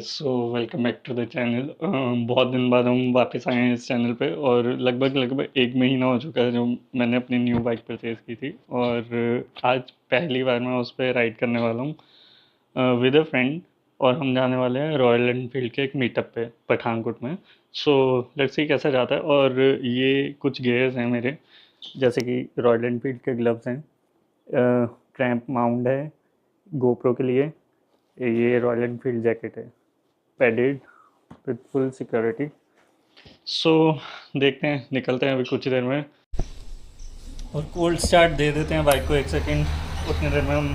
So welcome back to the channel. बहुत दिन बाद हम वापस आए हैं इस चैनल पे और लगभग एक महीना हो चुका है जो मैंने अपनी न्यू बाइक परचेज़ की थी और आज पहली बार मैं उस पर राइड करने वाला हूँ विद अ फ्रेंड। और हम जाने वाले हैं रॉयल एनफील्ड के एक मीटअप पे पठानकोट में। सो लेट्स सी कैसा जाता है। और ये कुछ गेयर्स हैं मेरे, जैसे कि रॉयल एनफील्ड के ग्लव्स हैं, क्रैम्प माउंट है गोप्रो के लिए, ये रॉयल एनफील्ड जैकेट है पैडेड विद फुल सिक्योरिटी। सो देखते हैं, निकलते हैं अभी कुछ देर में और कोल्ड स्टार्ट दे देते हैं बाइक को। एक सेकेंड, उतनी देर में हम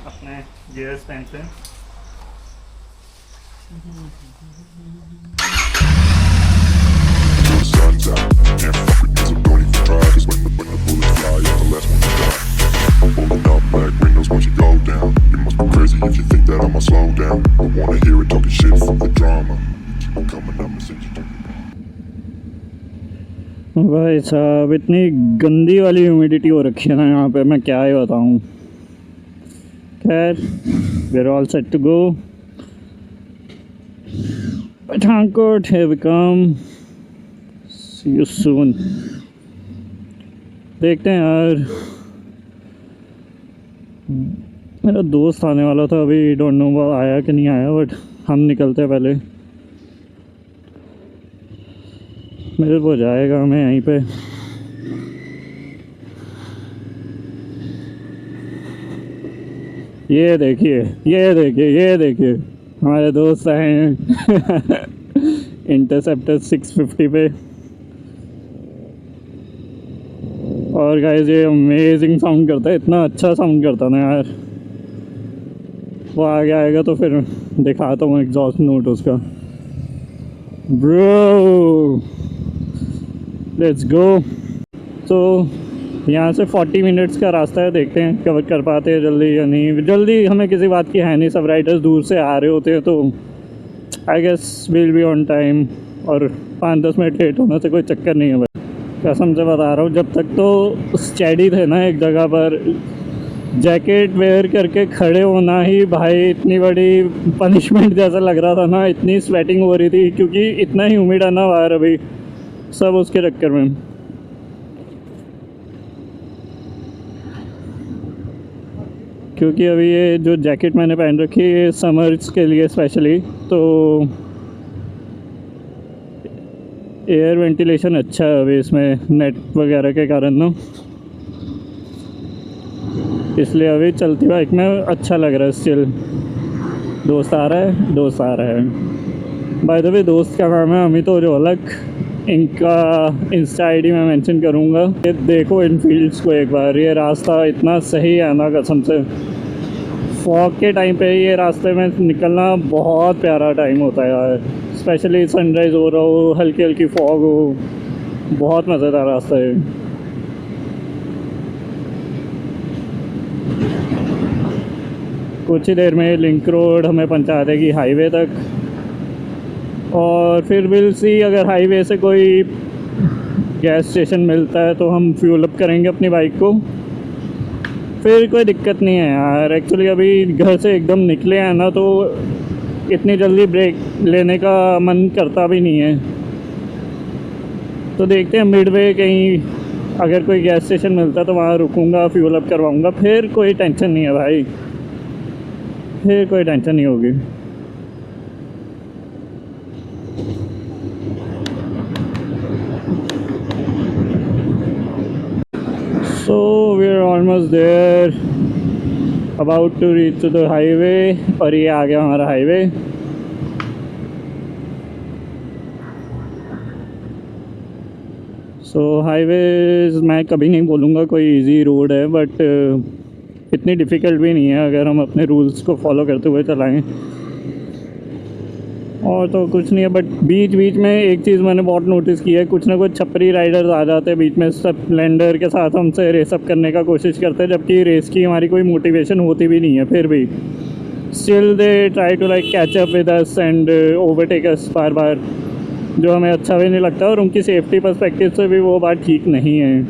अपने गियर्स पहनते हैं। Sun's out, can't fuck with this, so don't even try. Cause when the bullets fly, you're the last one to die. Pulling up black windows once you go down. You must be crazy if you think that I'ma slow down. I wanna hear it talking shit from the drama. Keep on coming, I'ma send you to. भाई साहब, इतनी गंदी वाली humidity हो रखी है ना यहाँ पे, मैं क्या ही बताऊँ। खैर, we are all set to go Pathankot, here we come, see you soon. देखते हैं यार, मेरा दोस्त आने वाला था, अभी डोंट नो वो आया कि नहीं आया, बट हम निकलते हैं पहले। मेरे को जाएगा मैं यहीं पे। ये देखिए, ये देखिए, ये देखिए, हमारे दोस्त आए हैं इंटरसेप्टर 650 पे। और गाइस, ये अमेजिंग साउंड करता है, इतना अच्छा साउंड करता ना यार। वो आगे आएगा तो फिर दिखाता हूँ एग्जॉस्ट नोट उसका। Bro, let's go. तो यहाँ से 40 मिनट्स का रास्ता है, देखते हैं कवर कर पाते हैं जल्दी या नहीं। जल्दी हमें किसी बात की है नहीं, सब राइडर्स दूर से आ रहे होते हैं, तो I guess will be on time. और 5-10 मिनट लेट होने से कोई चक्कर नहीं है भाई, कसम से बता रहा हूँ। जब तक तो स्टडी थे ना एक जगह पर, जैकेट वेयर करके खड़े होना ही भाई इतनी बड़ी पनिशमेंट जैसा लग रहा था ना। इतनी स्वेटिंग हो रही थी क्योंकि इतना ही ह्यूमिड है ना बाहर अभी, सब उसके चक्कर में। क्योंकि अभी ये जो जैकेट मैंने पहन रखी है ये समर्स के लिए स्पेशली, तो एयर वेंटिलेशन अच्छा है अभी इसमें नेट वगैरह के कारण ना, इसलिए अभी चलती बाइक में अच्छा लग रहा है स्टिल। दोस्त आ रहा है, दोस्त आ रहा है। बाय द वे, दोस्त का नाम है अमित औजोलक, इनका इंस्टा आईडी मैं मेंशन करूँगा। ये देखो इन फील्ड्स को एक बार, ये रास्ता इतना सही है ना कसम से। फॉग के टाइम पे ये रास्ते में निकलना बहुत प्यारा टाइम होता है यार, स्पेशली सनराइज़ हो रहा हो, हल्की हल्की फॉग हो, बहुत मज़ेदार रास्ता है। कुछ ही देर में लिंक रोड हमें पहुंचा देगी हाईवे तक, और फिर विल सी, अगर हाईवे से कोई गैस स्टेशन मिलता है तो हम फ्यूल अप करेंगे अपनी बाइक को, फिर कोई दिक्कत नहीं है यार। एक्चुअली अभी घर से एकदम निकले हैं ना, तो इतनी जल्दी ब्रेक लेने का मन करता भी नहीं है। तो देखते हैं मिडवे कहीं अगर कोई गैस स्टेशन मिलता है तो वहाँ रुकूंगा, फ्यूल अप करवाऊँगा, फिर कोई टेंशन नहीं है भाई, फिर कोई टेंशन नहीं होगी। So we're almost there, about to reach to the highway, और ये आ गया हमारा हाईवे। सो हाईवेज मैं कभी नहीं बोलूँगा कोई इजी रोड है, बट इतनी डिफ़िकल्ट भी नहीं है अगर हम अपने रूल्स को फॉलो करते हुए चलाएं। और तो कुछ नहीं है, बट बीच बीच में एक चीज़ मैंने बहुत नोटिस की है, कुछ ना कुछ छपरी राइडर्स आ जाते हैं बीच में, स्प्लेंडर के साथ हमसे रेसअप करने का कोशिश करते हैं, जबकि रेस की हमारी कोई मोटिवेशन होती भी नहीं है। फिर भी still they try to like catch up with us and overtake us बार बार, जो हमें अच्छा भी नहीं लगता, और उनकी सेफ्टी पर्सपेक्टिव से भी वो बात ठीक नहीं है।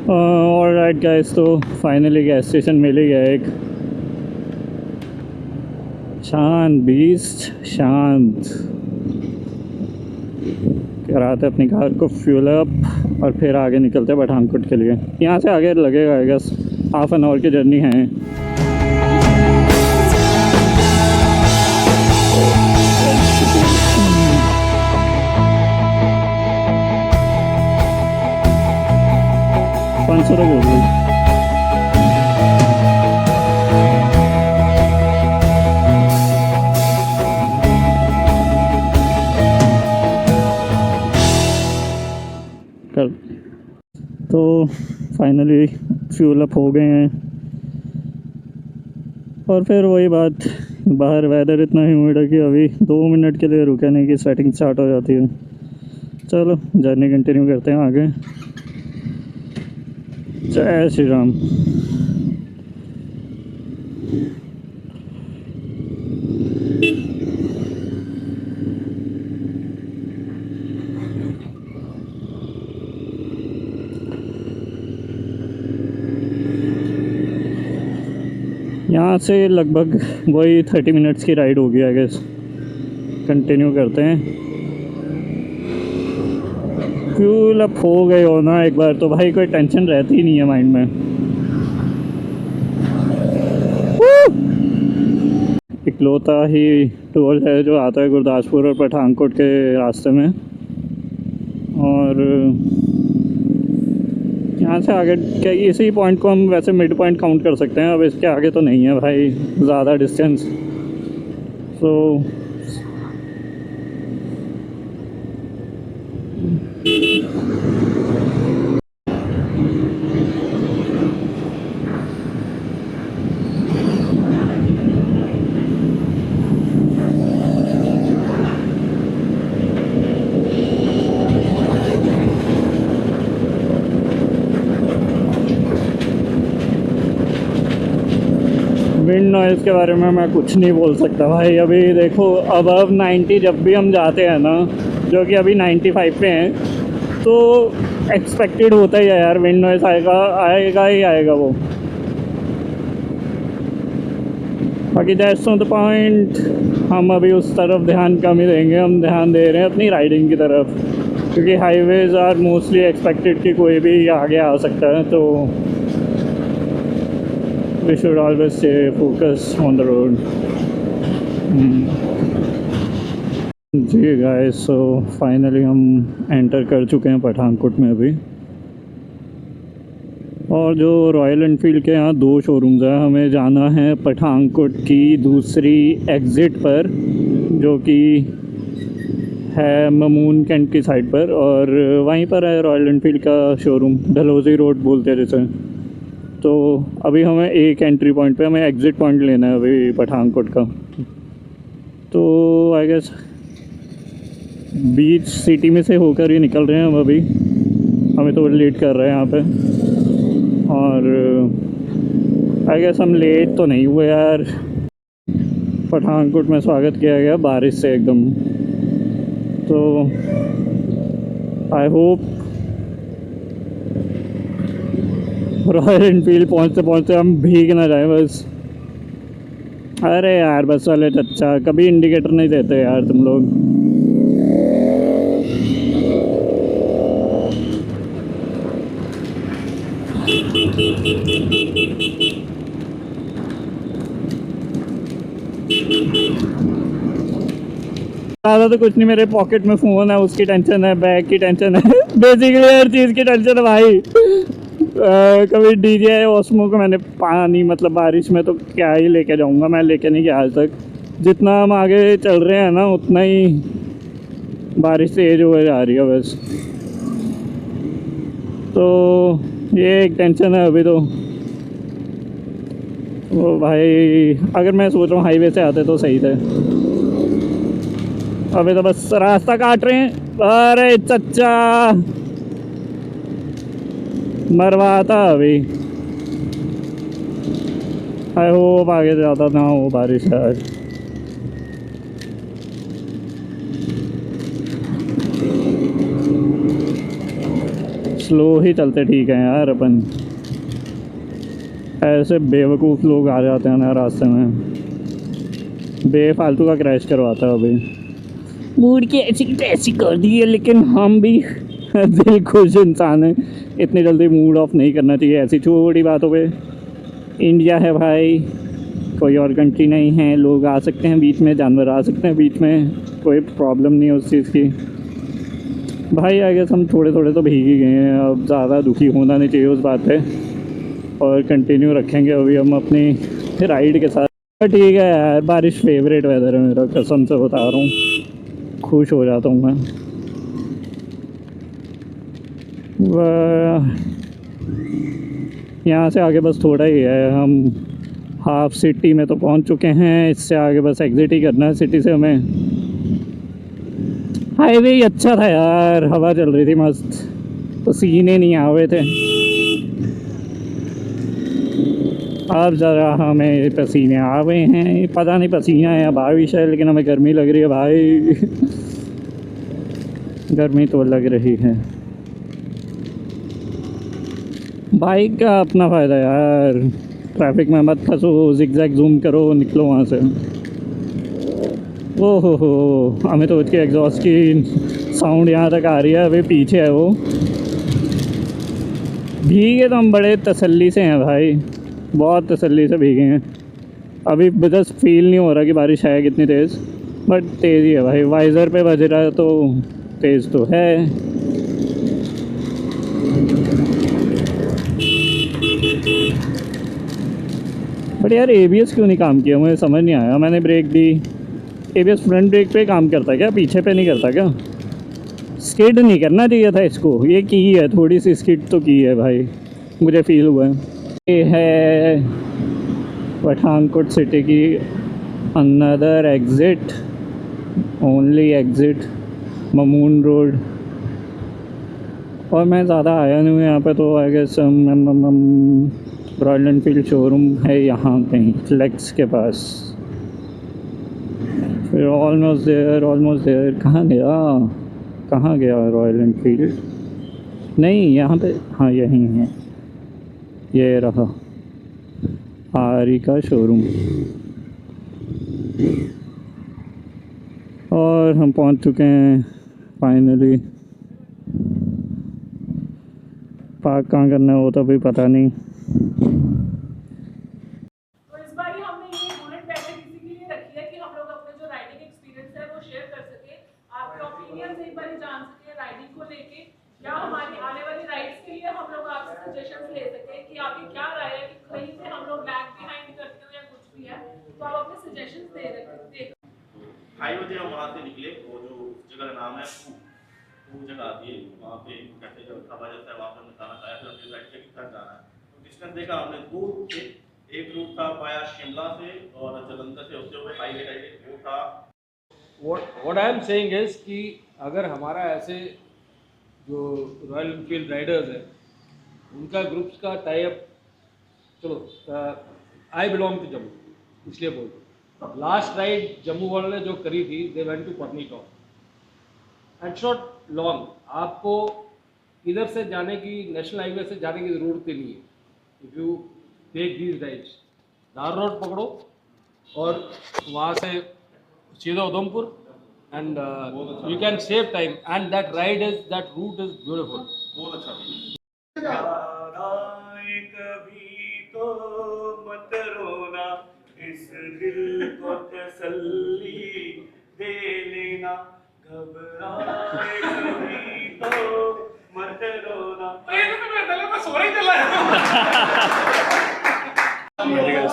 ऑलराइट गाइस, तो फाइनली गैस स्टेशन मिल ही गया एक। शांत बीस्ट शांत। कराते अपनी कार को फ्यूल अप और फिर आगे निकलते हैं पठानकोट के लिए। यहाँ से आगे लगेगा I guess half an hour की जर्नी है। कर तो फाइनली फ्यूल अप हो गए हैं और फिर वही बात, बाहर वेदर इतना ह्यूमिड है कि अभी 2 मिनट के लिए रुकने की सेटिंग स्टार्ट हो जाती है। चलो जर्नी कंटिन्यू करते हैं आगे। जय श्री राम। यहाँ से लगभग वही 30 मिनट्स की राइड होगी आई गेस। कंटिन्यू करते हैं। फ्यूल अप हो गए हो ना एक बार तो भाई कोई टेंशन रहती ही नहीं है माइंड में। इकलौता ही टोल है जो आता है गुरदासपुर और पठानकोट के रास्ते में। और यहाँ से आगे क्या इसी पॉइंट को हम वैसे मिड पॉइंट काउंट कर सकते हैं। अब इसके आगे तो नहीं है भाई ज़्यादा डिस्टेंस। सो विंड नॉइज़ के बारे में मैं कुछ नहीं बोल सकता भाई। अभी देखो अब 90 जब भी हम जाते हैं ना, जो कि अभी 95 पे हैं, तो एक्सपेक्टेड होता ही है यार विंड नॉइज़ आएगा ही आएगा वो। बाकी दैट्स नॉट द पॉइंट। हम अभी उस तरफ ध्यान कम ही देंगे, हम ध्यान दे रहे हैं अपनी राइडिंग की तरफ, क्योंकि हाईवेज़ आर मोस्टली एक्सपेक्टेड कि कोई भी आगे आ सकता है। तो we should always stay focused on the road. जी गाइस, सो फाइनली हम एंटर कर चुके हैं पठानकोट में अभी। और जो रॉयल एनफील्ड के यहाँ 2 शोरूम्स हैं, हमें जाना है पठानकोट की दूसरी एग्ज़िट पर, जो कि है ममून कैंट की साइड पर, और वहीं पर है रॉयल एनफील्ड का शोरूम, डलहौजी रोड बोलते हैं जिसे। तो अभी हमें एक एंट्री पॉइंट पे हमें एग्ज़िट पॉइंट लेना है अभी पठानकोट का। तो आई गेस बीच सिटी में से होकर ही निकल रहे हैं हम अभी। हमें तो लेट कर रहे हैं यहाँ पे, और आई गेस हम लेट तो नहीं हुए यार। पठानकोट में स्वागत किया गया बारिश से एकदम। तो आई होप रॉयल एनफील्ड पहुँचते पहुँचते हम भीग ना जाए बस। अरे यार बस वाले चच्चा कभी इंडिकेटर नहीं देते यार तुम लोग। ज़्यादा तो कुछ नहीं, मेरे पॉकेट में फ़ोन है, उसकी टेंशन है, बैग की टेंशन है, बेसिकली हर चीज़ की टेंशन है भाई। कभी डीजे ओस्मो को मैंने पानी मतलब बारिश में तो क्या ही लेके जाऊंगा, मैं लेके नहीं गया आज तक। जितना हम आगे चल रहे हैं ना उतना ही बारिश तेज हो जा रही है बस। तो ये एक टेंशन है अभी तो। वो भाई अगर मैं सोच रहा हूँ हाईवे से आते तो सही थे, अभी तो बस रास्ता काट रहे हैं। अरे चच्चा मरवाता अभी। आई होप आगे ज़्यादा ना हो बारिश आज। स्लो ही चलते ठीक है यार अपन, ऐसे बेवकूफ़ लोग आ जाते हैं ना रास्ते में। बेफालतू का क्रैश करवाता है अभी। मूड की ऐसी की तैसी कर दी है, लेकिन हम भी दिल खुश इंसान है, इतनी जल्दी मूड ऑफ नहीं करना चाहिए ऐसी छोटी बातों पे। इंडिया है भाई, कोई और कंट्री नहीं है। लोग आ सकते हैं बीच में, जानवर आ सकते हैं बीच में, कोई प्रॉब्लम नहीं है उस चीज़ की। भाई आई गेस हम थोड़े थोड़े तो भीग ही गए हैं, अब ज़्यादा दुखी होना नहीं चाहिए उस बात पे, और कंटिन्यू रखेंगे अभी हम अपनी राइड के साथ। ठीक है यार, बारिश फेवरेट वेदर है मेरा, कसम से बता रहा हूँ, खुश हो जाता हूँ मैं। यहाँ से आगे बस थोड़ा ही है, हम हाफ सिटी में तो पहुँच चुके हैं, इससे आगे बस एग्ज़िट ही करना है सिटी से हमें। हाईवे ही अच्छा था यार, हवा चल रही थी मस्त, पसीने नहीं आ रहे थे। अब ज़रा हमें पसीने आ गए हैं, पता नहीं पसीना है या बारिश है, लेकिन हमें गर्मी लग रही है भाई। गर्मी तो लग रही है। बाइक का अपना फ़ायदा यार, ट्रैफिक में मत फंसो, जिगजैग जूम करो, निकलो वहाँ से। ओहो हो, हमें तो उसके एग्जॉस्ट की साउंड यहाँ तक आ रही है, अभी पीछे है वो। भीगे तो हम बड़े तसल्ली से हैं भाई, बहुत तसल्ली से भीगे हैं। अभी बस फील नहीं हो रहा कि बारिश है कितनी तेज़, बट तेज़ ही है भाई। वाइज़र पे बज रहा है तो तेज़ तो है। बट यार एबीएस क्यों नहीं काम किया, मुझे समझ नहीं आया। मैंने ब्रेक दी, एबीएस फ्रंट ब्रेक पे काम करता है क्या, पीछे पे नहीं करता क्या? स्किड नहीं करना चाहिए था इसको, ये की है, थोड़ी सी स्किड तो की है भाई, मुझे फील हुआ है। ये है पठानकोट सिटी की another exit, only exit, Mamun road. और मैं ज़्यादा आया नहीं हूँ यहाँ पे, तो I guess Royal Enfield showroom है यहाँ कहीं फ्लेक्स के पास। फिर ऑलमोस्ट देयर। कहाँ गया रॉयल एनफील्ड? नहीं यहाँ पे, हाँ यहीं है, ये रहा आरी का शोरूम। और हम पहुंच चुके हैं फाइनली। पार्क कहाँ करना है वो तो अभी पता नहीं। तो इस बार हमने ये बुलेट बैटरी इसी के लिए रखी है कि हम लोग अपने जो राइडिंग एक्सपीरियंस है वो शेयर कर सके, आपके ओपिनियंस एक बार जान सके राइडिंग को लेके, या हमारी आने वाली राइड्स के लिए हम लोग आपसे सजेशंस ले सके कि आपकी क्या राय है, कि कहीं से हम लोग लैग बिहाइंड करते हो या कुछ भी है, तो आप अपने सजेशंस दे रहे। 2:30 बजे हम वहाँ से निकले, वो जो जगह का नाम है वो जगह आती है, वहाँ पे कैफे जो ढाबा जैसा है, वहाँ पे हमने खाना खाया, फिर हमने डिसाइड किया कि घर जाना है। तो डिस्टेंस देखा हमने 2 रूट थे, एक रूट था वाया शिमला से और जलंधर से होते हुए हाईवे राइड, वो था। What I am saying is कि अगर हमारा ऐसे जो रॉयल एनफील्ड राइडर्स है उनका ग्रुप्स का टाई अप, चलो आई बिलोंग टू जम्मू इसलिए बोल रहा हूँ, लास्ट राइड जम्मू वालों ने जो करी थी, they went to Patnitop and not long. आपको इधर से जाने की, नेशनल हाईवे से जाने की ज़रूरत ही नहीं है। If you take these rides, Dhar road पकड़ो और वहाँ से सीधा Udhampur, and you can save time, and that route is beautiful. बहुत अच्छा कभी तो मत रोना, इस दिल को तसल्ली दे लेना, घबराए कभी तो मत रोना।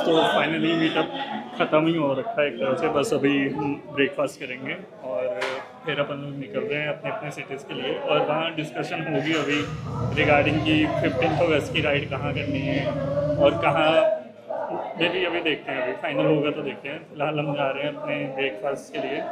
तो फाइनली मीटअप ख़त्म ही हो रखा है एक तरह से, बस अभी हम ब्रेकफास्ट करेंगे और फिर अपन लोग निकल रहे हैं अपने अपने सिटीज़ के लिए। और वहाँ डिस्कशन होगी अभी रिगार्डिंग की 15 अगस्त की राइड कहाँ करनी है और कहाँ, मे भी अभी देखते हैं, अभी फाइनल होगा तो देखते हैं। फिलहाल हम जा रहे हैं अपने ब्रेकफास्ट के लिए।